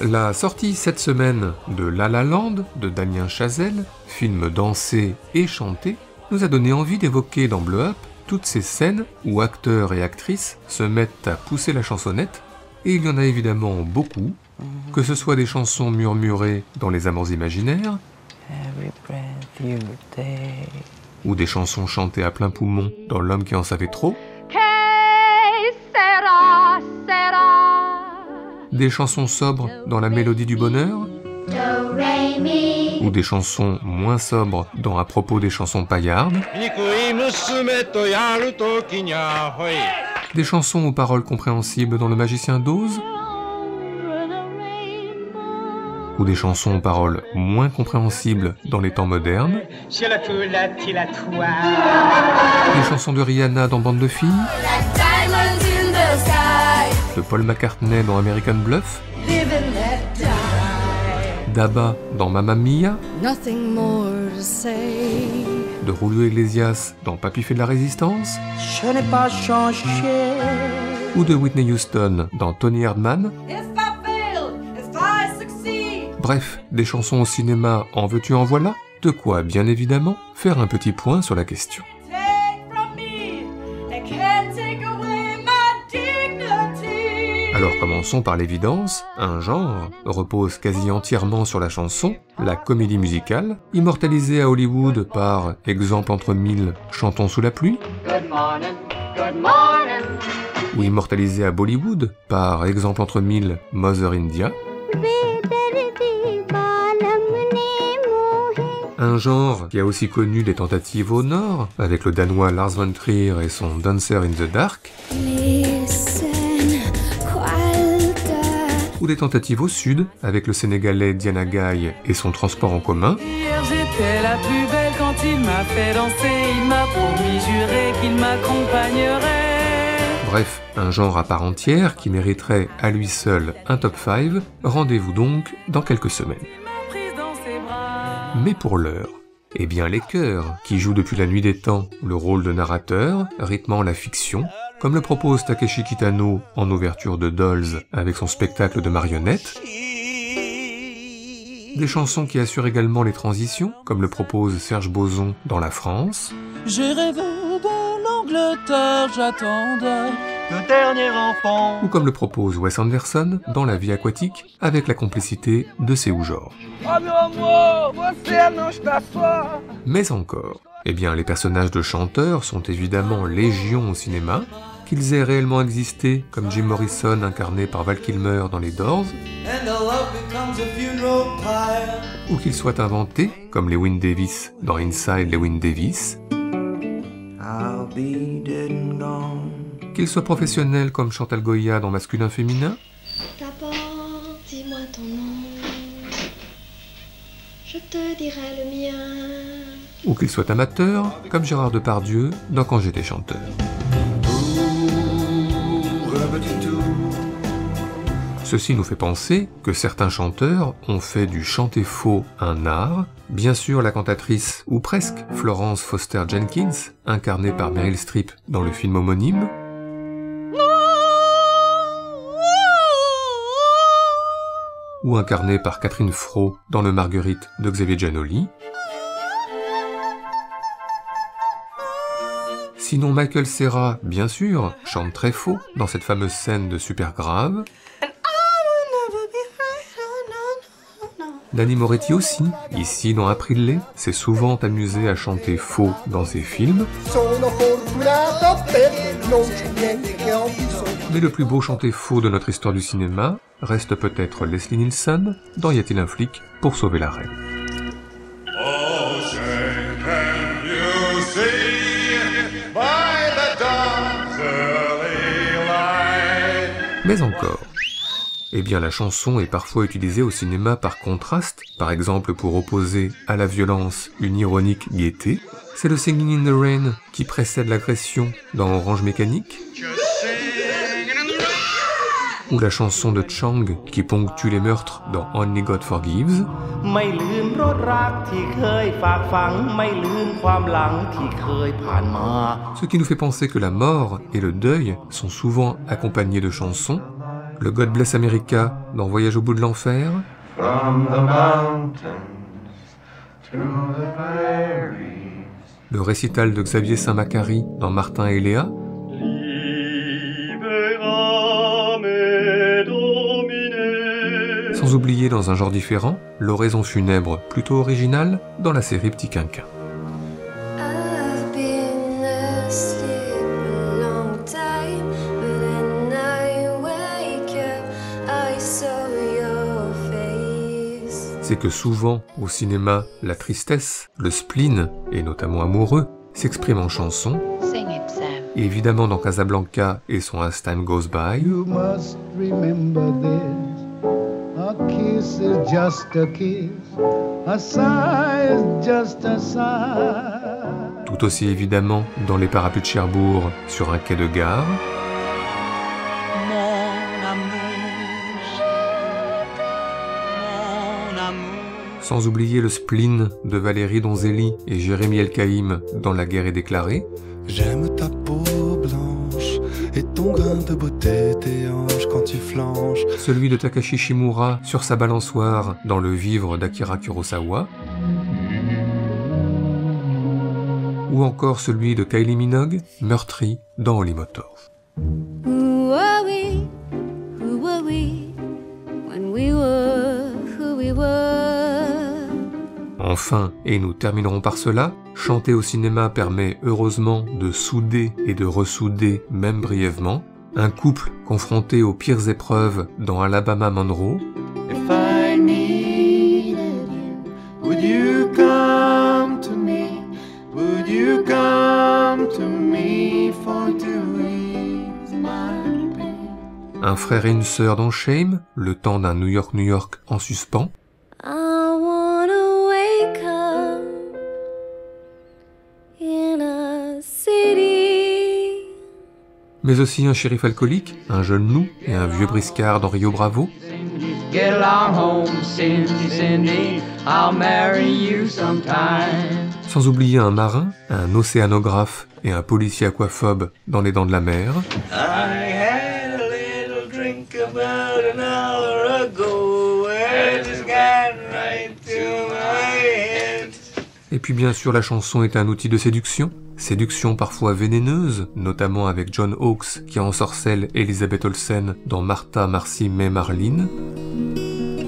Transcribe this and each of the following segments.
La sortie cette semaine de La La Land de Damien Chazelle, film dansé et chanté, nous a donné envie d'évoquer dans Blow Up toutes ces scènes où acteurs et actrices se mettent à pousser la chansonnette, et il y en a évidemment beaucoup, que ce soit des chansons murmurées dans Les Amants imaginaires, ou des chansons chantées à plein poumon dans L'homme qui en savait trop, des chansons sobres dans La mélodie du bonheur, ou des chansons moins sobres dans À propos des chansons paillardes, des chansons aux paroles compréhensibles dans Le magicien d'Oz, ou des chansons aux paroles moins compréhensibles dans Les temps modernes, des chansons de Rihanna dans Bande de filles, de Paul McCartney dans American Bluff, d'Abba dans Mamma Mia, de Julio Iglesias dans Papy fait de la résistance, ou de Whitney Houston dans Tony Hardman. Bref, des chansons au cinéma en veux-tu en voilà, de quoi, bien évidemment, faire un petit point sur la question. Alors commençons par l'évidence, un genre repose quasi entièrement sur la chanson, la comédie musicale, immortalisée à Hollywood par Exemple entre mille, Chantons sous la pluie, ou immortalisée à Bollywood par Exemple entre mille, Mother India. Un genre qui a aussi connu des tentatives au nord, avec le danois Lars von Trier et son Dancer in the Dark, ou des tentatives au sud, avec le sénégalais Diana Gaye et son transport en commun. Hier j'étais la plus belle quand il m'a fait danser, il m'a promis, juré qu'il m'accompagnerait. Bref, un genre à part entière qui mériterait à lui seul un top 5, rendez-vous donc dans quelques semaines. Mais pour l'heure, eh bien les chœurs, qui jouent depuis la nuit des temps le rôle de narrateur, rythmant la fiction, comme le propose Takeshi Kitano en ouverture de Dolls avec son spectacle de marionnettes, des chansons qui assurent également les transitions, comme le propose Serge Boson dans La France, J'ai rêvé de l'Angleterre, j'attendais le dernier enfant, ou comme le propose Wes Anderson dans La vie aquatique, avec la complicité de ses genres. Mais encore, eh bien les personnages de chanteurs sont évidemment légion au cinéma, qu'ils aient réellement existé, comme Jim Morrison incarné par Val Kilmer dans Les Doors, ou qu'ils soient inventés, comme Lewin Davis dans Inside Lewin Davis, qu'ils soient professionnels comme Chantal Goya dans Masculin Féminin, D'abord, dis-moi ton nom, je te dirai le mien. ou qu'ils soient amateurs, comme Gérard Depardieu dans Quand j'étais chanteur. Ceci nous fait penser que certains chanteurs ont fait du chanter faux un art. Bien sûr, la cantatrice, ou presque, Florence Foster Jenkins, incarnée par Meryl Streep dans le film homonyme, ou incarnée par Catherine Fro dans Le Marguerite de Xavier Giannoli. Sinon Michael Cera, bien sûr, chante très faux dans cette fameuse scène de Super Grave. Danny Moretti aussi, ici dans Aprile, s'est souvent amusé à chanter faux dans ses films. Mais le plus beau chanté faux de notre histoire du cinéma reste peut-être Leslie Nielsen dans Y a-t-il un flic pour sauver la reine. Mais encore, eh bien la chanson est parfois utilisée au cinéma par contraste, par exemple pour opposer à la violence une ironique gaieté. C'est le Singing in the Rain qui précède l'agression dans Orange Mécanique, ou la chanson de Chang qui ponctue les meurtres dans Only God Forgives, ce qui nous fait penser que la mort et le deuil sont souvent accompagnés de chansons, le God Bless America dans Voyage au bout de l'enfer, le récital de Xavier Saint-Macary dans Martin et Léa, sans oublier dans un genre différent, l'oraison funèbre plutôt originale dans la série Petit Quinquin. C'est que souvent, au cinéma, la tristesse, le spleen, et notamment amoureux, s'exprime en chanson. Et évidemment dans Casablanca et son As Time Goes By. You must remember this. A kiss is just a kiss. A sigh is just a sigh. Tout aussi évidemment dans Les Parapluies de Cherbourg sur un quai de gare. Sans oublier le spleen de Valérie Donzelli et Jérémy Elkaïm dans La guerre est déclarée. J'aime ta peau blanche et ton grain de beauté, tes hanches quand tu flanches. Celui de Takashi Shimura sur sa balançoire dans Le vivre d'Akira Kurosawa. Ou encore celui de Kylie Minogue, Meurtri dans Holly Motors. Who were we when we were who we were? Enfin, et nous terminerons par cela, chanter au cinéma permet heureusement de souder et de ressouder, même brièvement, un couple confronté aux pires épreuves dans Alabama Monroe. If I needed you, would you come to me? Would you come to me for to ease my pain? Un frère et une sœur dans Shame, le temps d'un New York, New York en suspens. Mais aussi un shérif alcoolique, un jeune loup et un vieux briscard dans Rio Bravo. Sans oublier un marin, un océanographe et un policier aquaphobe dans Les Dents de la Mer. Et puis bien sûr la chanson est un outil de séduction. Séduction parfois vénéneuse, notamment avec John Hawkes qui ensorcelle Elizabeth Olsen dans Martha, Marcy, May, Marlene.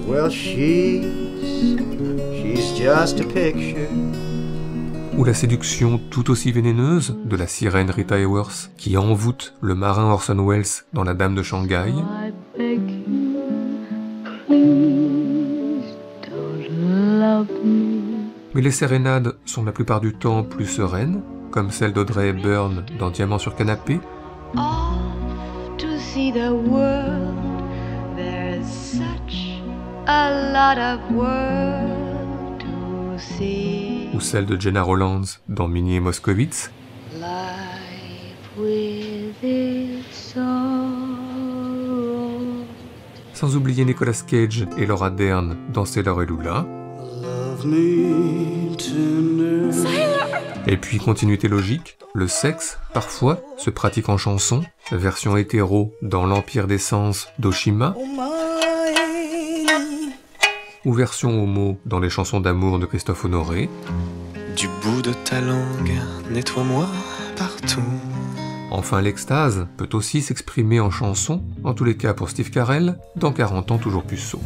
Well, she's just a picture. Ou la séduction tout aussi vénéneuse de la sirène Rita Hayworth qui envoûte le marin Orson Welles dans La Dame de Shanghai. Mais les sérénades sont la plupart du temps plus sereines, comme celle d'Audrey Hepburn dans Diamant sur canapé. Ou celle de Gena Rowlands dans Minnie et Moskowitz. Sans oublier Nicolas Cage et Laura Dern dans Sailor et Lula. Et puis, continuité logique, le sexe, parfois, se pratique en chanson, version hétéro dans L'Empire des Sens d'Oshima, ou version homo dans les chansons d'amour de Christophe Honoré. Du bout de ta langue, nettoie-moi partout. Enfin, l'extase peut aussi s'exprimer en chanson, en tous les cas pour Steve Carell, dans 40 ans toujours puceau.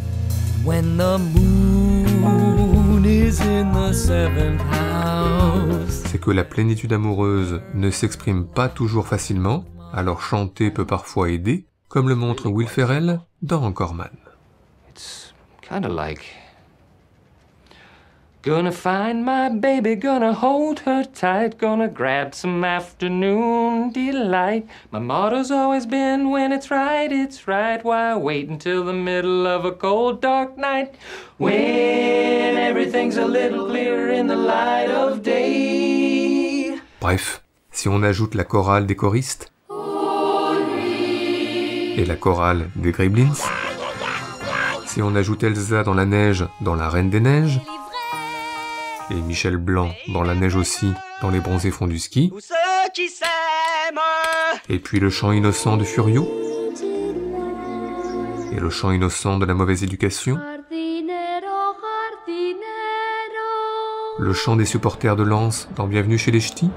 When the moon is in the seventh house. C'est que la plénitude amoureuse ne s'exprime pas toujours facilement, alors chanter peut parfois aider, comme le montre Will Ferrell dans Encore Man. It's kind of like gonna find my baby, gonna hold her tight, gonna grab some afternoon delight. My motto's always been when it's right, why wait until the middle of a cold dark night, when everything's a little clearer in the light of day. Bref, si on ajoute la chorale des choristes et la chorale des Gremlins, si on ajoute Elsa dans la neige dans La Reine des Neiges, et Michel Blanc dans La neige aussi, dans Les bronzés fonds du ski, et puis le chant innocent de Furio, et le chant innocent de la mauvaise éducation, le chant des supporters de Lens dans Bienvenue chez les Ch'tis,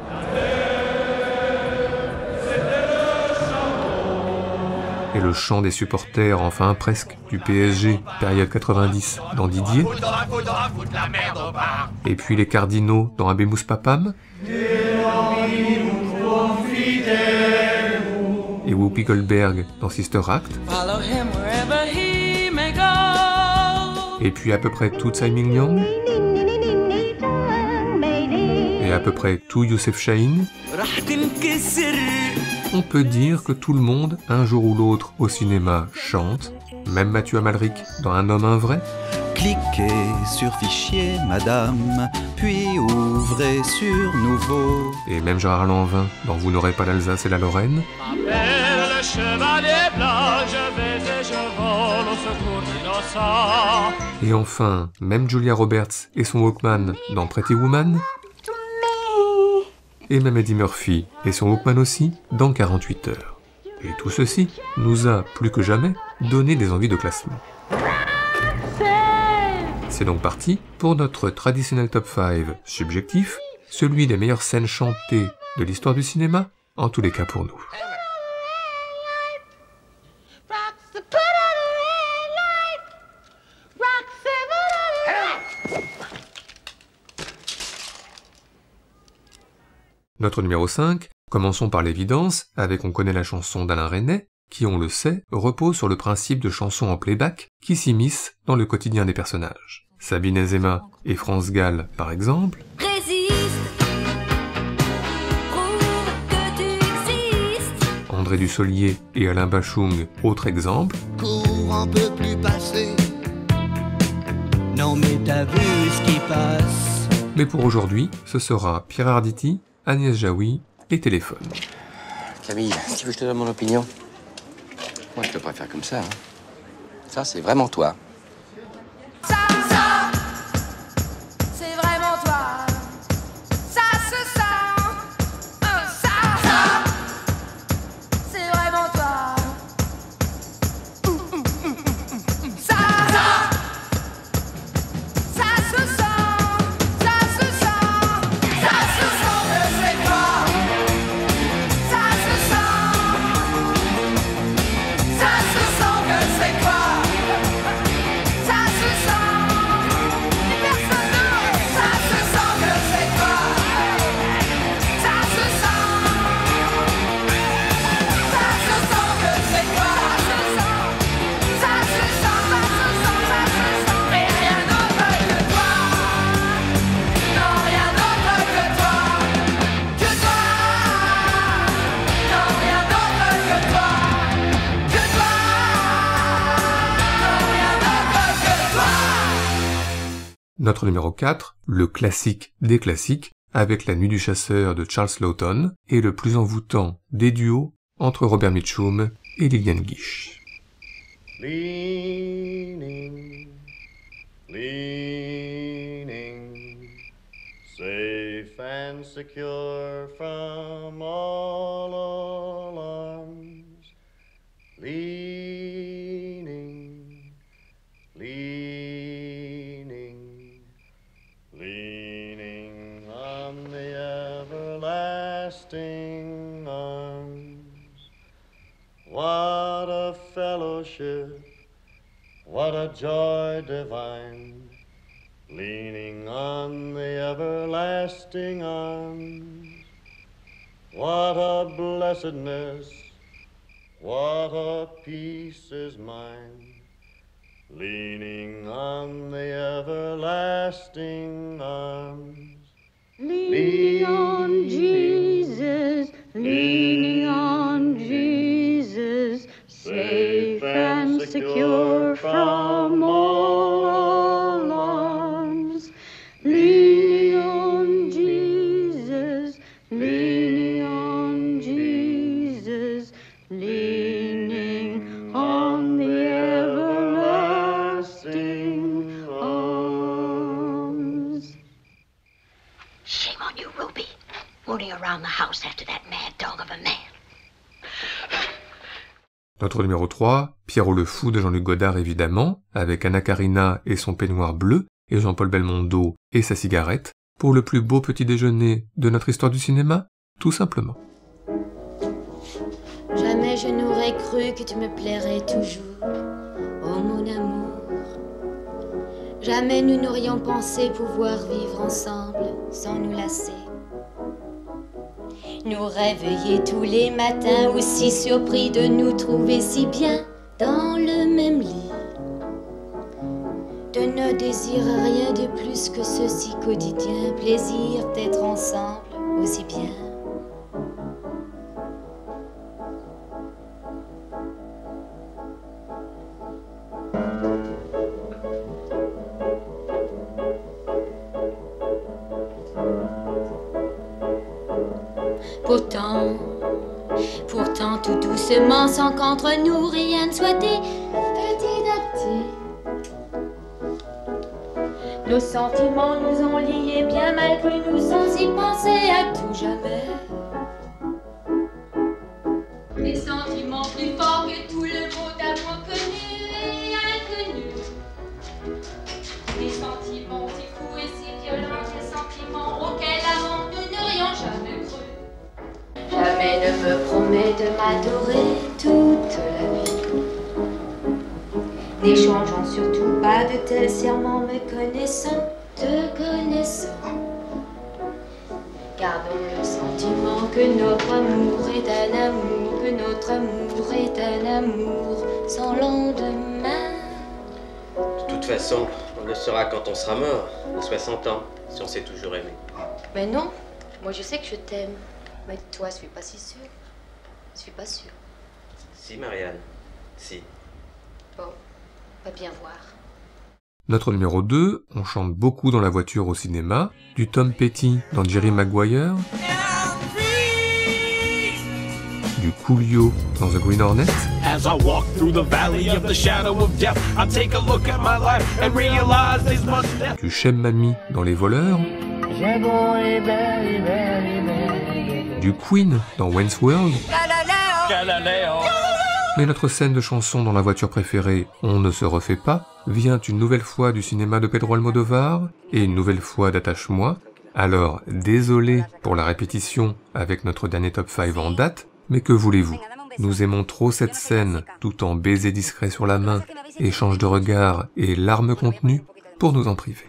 et le chant des supporters, enfin presque, du PSG, période 90, dans Didier, et puis les Cardinaux dans Habemus Papam, et Whoopi Goldberg dans Sister Act, et puis à peu près tout Tsai Ming-liang, et à peu près tout Youssef Chahine. On peut dire que tout le monde, un jour ou l'autre, au cinéma, chante, même Mathieu Amalric dans Un homme, un vrai. Cliquez sur Fichier, madame, puis ouvrez sur Nouveau. Et même Gérard Lanvin dans Vous n'aurez pas l'Alsace et la Lorraine. Le chevalier blanc, je vais et je vole au secours d'innocents. Et enfin, même Julia Roberts et son Walkman dans Pretty Woman. Et même Eddie Murphy et son Walkman aussi dans 48 heures. Et tout ceci nous a, plus que jamais, donné des envies de classement. C'est donc parti pour notre traditionnel top 5 subjectif, celui des meilleures scènes chantées de l'histoire du cinéma, en tous les cas pour nous. Notre numéro 5, commençons par l'évidence, avec On connaît la chanson d'Alain Resnais, qui, on le sait, repose sur le principe de chansons en playback qui s'immiscent dans le quotidien des personnages. Sabine Azéma et France Gall, par exemple. André Dussolier et Alain Bachung, autre exemple. Cours un peu plus passé. Non mais t'as vu ce qui passe. Mais pour aujourd'hui, ce sera Pierre Arditi, Agnès Jaoui et Téléphone. Camille, si tu veux que je te donne mon opinion, moi je te préfère comme ça. Hein. Ça, c'est vraiment toi. Ça, c'est vraiment toi. Ça se sent. Ça, c'est vraiment toi. Ça se sent. Ça se sent. Ça se sent que c'est toi. Ça se sent. Ça se sent que c'est toi. Ça se sent. Et personne d'autre. Ça se sent que c'est toi. Ça se sent. Ça se sent que c'est toi. Ça se sent. Ça se sent. Et rien d'autre que toi. Non, rien d'autre que toi. Que toi. Non, rien d'autre que toi. Que toi. Non, rien d'autre que toi. Notre numéro 4, le classique des classiques, avec La Nuit du Chasseur de Charles Laughton, et le plus envoûtant des duos entre Robert Mitchum et Liliane Guiche. Leaning, leaning, safe and secure from all alarms. Leaning, leaning, leaning on the everlasting arms. What a fellowship, what a joy divine, leaning on the everlasting arms. What a blessedness, what a peace is mine, leaning on the everlasting arms. Leaning on Jesus, leaning on Jesus, safe and secure from all alarms. Leaning on Jesus, leaning on Jesus, leaning on the everlasting arms. Shame on you, Ruby. Running around the house after that mad dog of a man. Notre numéro 3, Pierrot le Fou de Jean-Luc Godard évidemment, avec Anna Karina et son peignoir bleu, et Jean-Paul Belmondo et sa cigarette, pour le plus beau petit déjeuner de notre histoire du cinéma, tout simplement. Jamais je n'aurais cru que tu me plairais toujours, oh mon amour. Jamais nous n'aurions pensé pouvoir vivre ensemble sans nous lasser. Nous réveiller tous les matins, aussi surpris de nous trouver si bien dans le même lit. De ne désirer rien de plus que ceci quotidien, plaisir d'être ensemble aussi bien. Pourtant, tout doucement, sans qu'entre nous rien ne soit dit, petit à petit. Nos sentiments nous ont liés bien malgré nous, sans y penser à tout jamais. Des sentiments plus forts que tout le mot d'amour connu et inconnu. Des sentiments si fous et si violents, des sentiments auxquels avant nous n'aurions jamais cru. Jamais ne me promets de m'adorer toute la vie. N'échangeons surtout pas de tels serments, me connaissant, te connaissant. Gardons le sentiment que notre amour est un amour, que notre amour est un amour sans lendemain. De toute façon, on le saura quand on sera mort, à 60 ans, si on s'est toujours aimé. Mais non, moi je sais que je t'aime. Mais toi, je suis pas si sûre. Je suis pas sûre. Si, Marianne, si. Bon, va bien voir. Notre numéro 2, on chante beaucoup dans la voiture au cinéma, du Tom Petty dans Jerry Maguire, du Coolio dans The Green Hornet, As I walk through the valley of the shadow of death, I take a look at my life and realize there's much left. du Chem Mamie dans Les Voleurs, du Queen dans Wayne's World. Mais notre scène de chanson dans la voiture préférée, On ne se refait pas, vient une nouvelle fois du cinéma de Pedro Almodovar et une nouvelle fois d'Attache-moi. Alors, désolé pour la répétition avec notre dernier top 5 en date, mais que voulez-vous? Nous aimons trop cette scène, tout en baisers discrets sur la main, échange de regards et larmes contenues, pour nous en priver.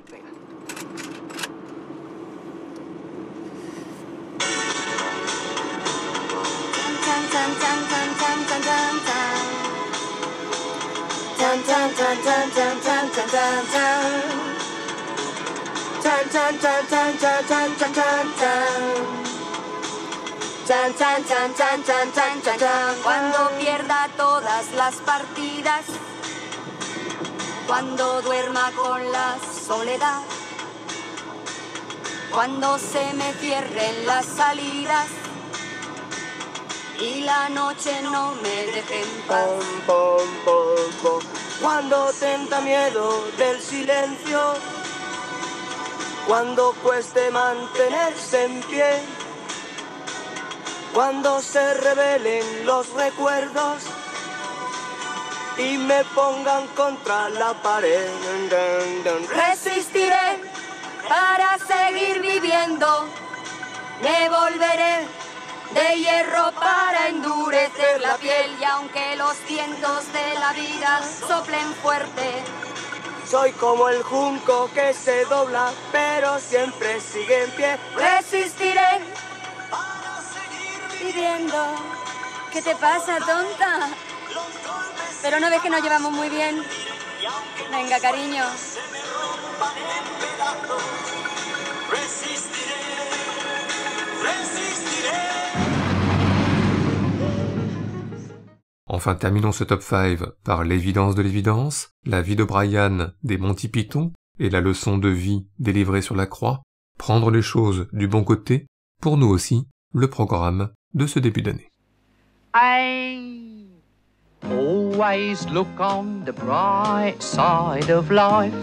Cuando pierda todas las partidas, cuando duerma con la soledad, cuando se me cierren las salidas y la noche no me deje en paz. Cuando tenta miedo del silencio, cuando cueste mantenerse en pie, cuando se revelen los recuerdos y me pongan contra la pared. Resistiré para seguir viviendo, me volveré de hierro para endurecer la piel, y aunque los vientos de la vida soplen fuerte, soy como el junco que se dobla, pero siempre sigue en pie. resistiré para seguir viviendo. ¿Qué te pasa, tonta? Pero no ves que nos llevamos muy bien. Venga, cariño. Enfin, terminons ce top 5 par l'évidence de l'évidence, la vie de Brian des Monty Python et la leçon de vie délivrée sur la croix, prendre les choses du bon côté, pour nous aussi, le programme de ce début d'année. I always look on the bright side of life.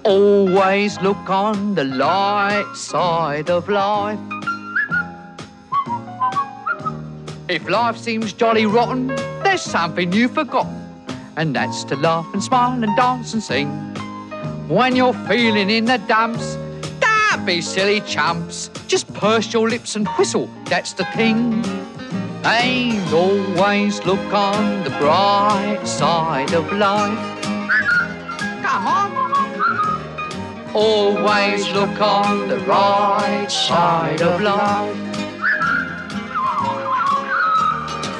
Always look on the light side of life. If life seems jolly rotten, there's something you've forgotten, and that's to laugh and smile and dance and sing. When you're feeling in the dumps, don't be silly chumps. Just purse your lips and whistle, that's the thing. And always look on the bright side of life. Come on. Always look on the right side of life.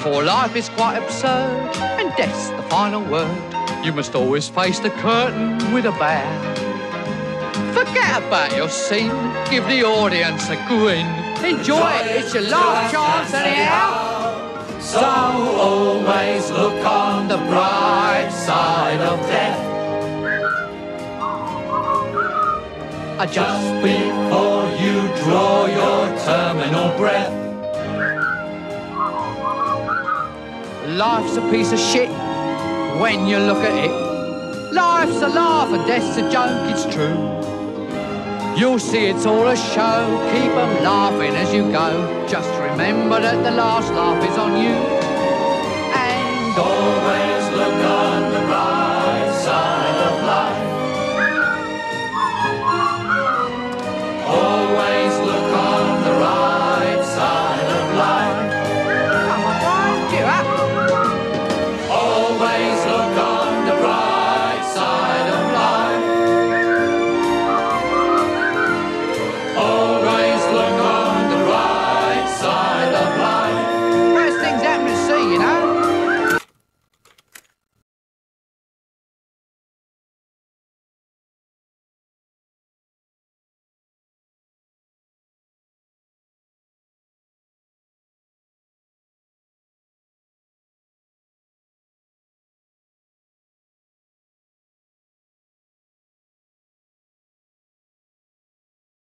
For life is quite absurd, and death's the final word. You must always face the curtain with a bow. Forget about your scene, give the audience a grin. Enjoy it, it's your last chance anyhow. So always look on the bright side of death. Just before you draw your terminal breath. Life's a piece of shit when you look at it. Life's a laugh and death's a joke, it's true. You'll see it's all a show, keep 'em laughing as you go. Just remember that the last laugh is on you. And always